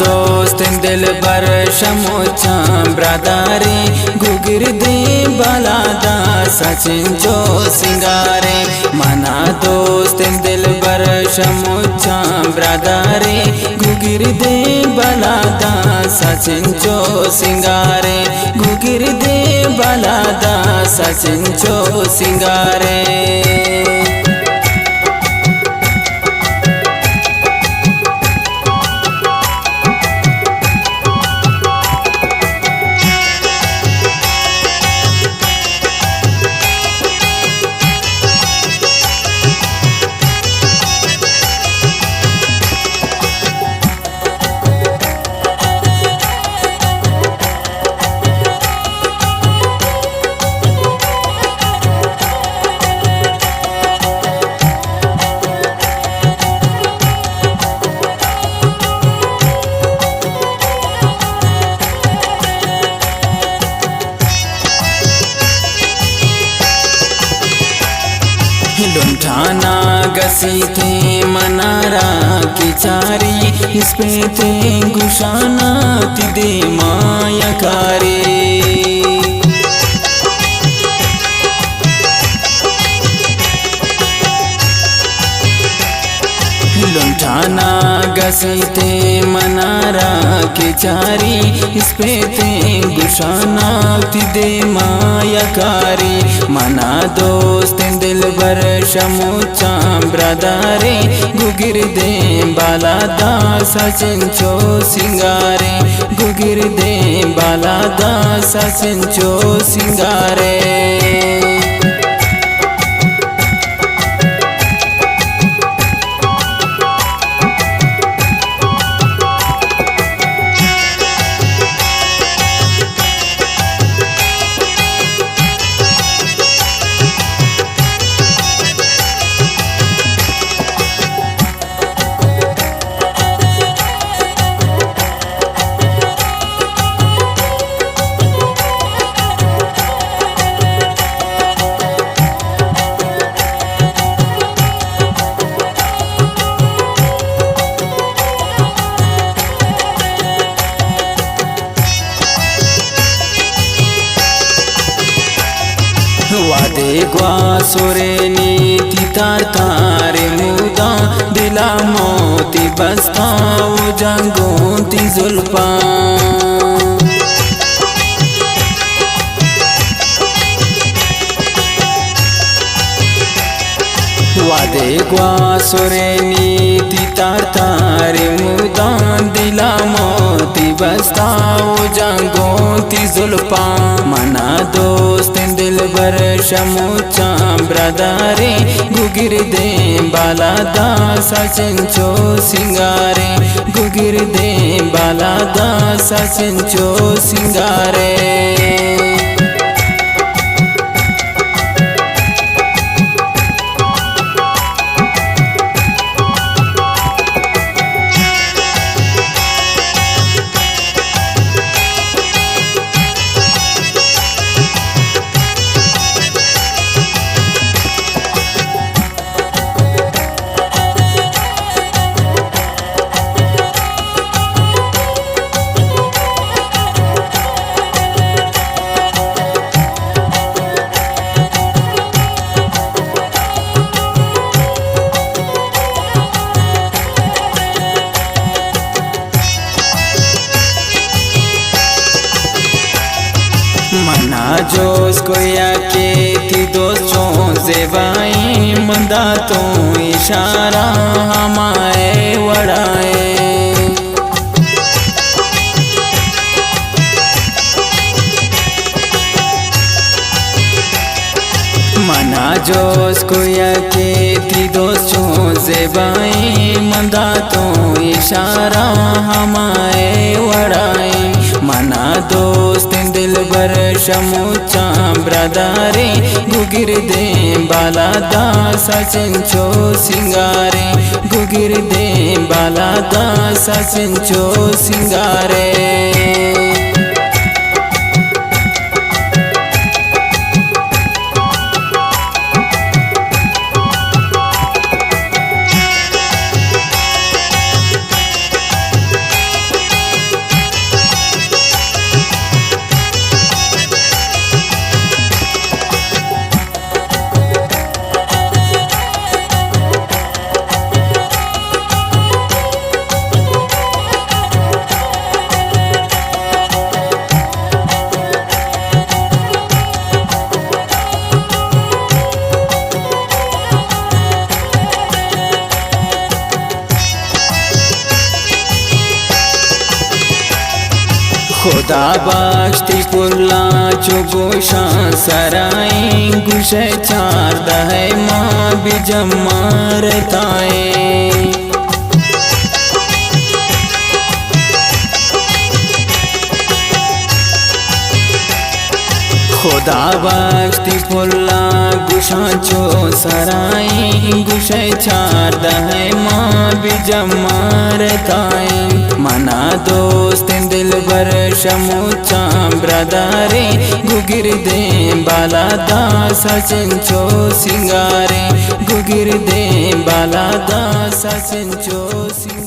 दोस्त दिल बर शमोचा ब्रदारे गुगिर दे बलादा सचिन जो सिंगारे मना दोस्त दिल बर शमोचा ब्रदारे गुगिर दे बलादा सचिन जो सिंगारे गुगिर दे बलादा सचिन जो सिंगारे लुंठाना गसी थे मनारा की चारी इस पे थे गुशाना तिदे मायकारी लुंठाना गसी थे मनारा के चारी इस पे थे गुशाना तिदे मायकारी मना दोस्त दिल बर शमोचा ब्रदारे गुगिर दे बालादा सचिन चो सिंगारे गुगिर दे बालादा सचिन चो सिंगारे वादे ग्वा सोरे नीति तार तारे मुदा दिला मोती बस्ता वो जंगोती जुल्फा वादे ग्वा सोरे नीति तार तारे मुदा दिला मोती बस्ता वो जंगोती जुल्फा मना दोस्त दिल बर शमोचा ब्रदारे गुगिर दे बालादा सचिन चो सिंगारे गुगिर दे बालादा सचिन चो सिंगारे मना जोश कोया के थी दोस्तों जेबाई मंदा तो इशारा हमारे वड़ाए मना जोश कोया के थी दोस्तों जेबाई मंदा तो इशारा हमारे वड़ाए मना दोस्त दिल बर शमोचा ब्रदारे गुगिर दे बालादा सचिन चो सिंगारे गुगिर दे बालादा सचिन चो सिंगारे खुदा बख्ती पुल्ला चुगोशा सराई गुशे चार दहे माँ बिजमार ताए खुदा बख्ती पुल्ला गुशाचो सराई गुशे चार दहे माँ बिजमार ताए मना दोस्त दिल बर शमुचा ब्रदारे गुगिर दे बाला दासा सिंचो सिंगारे गुगिर दे बाला दासा सिंचो सिंगारे।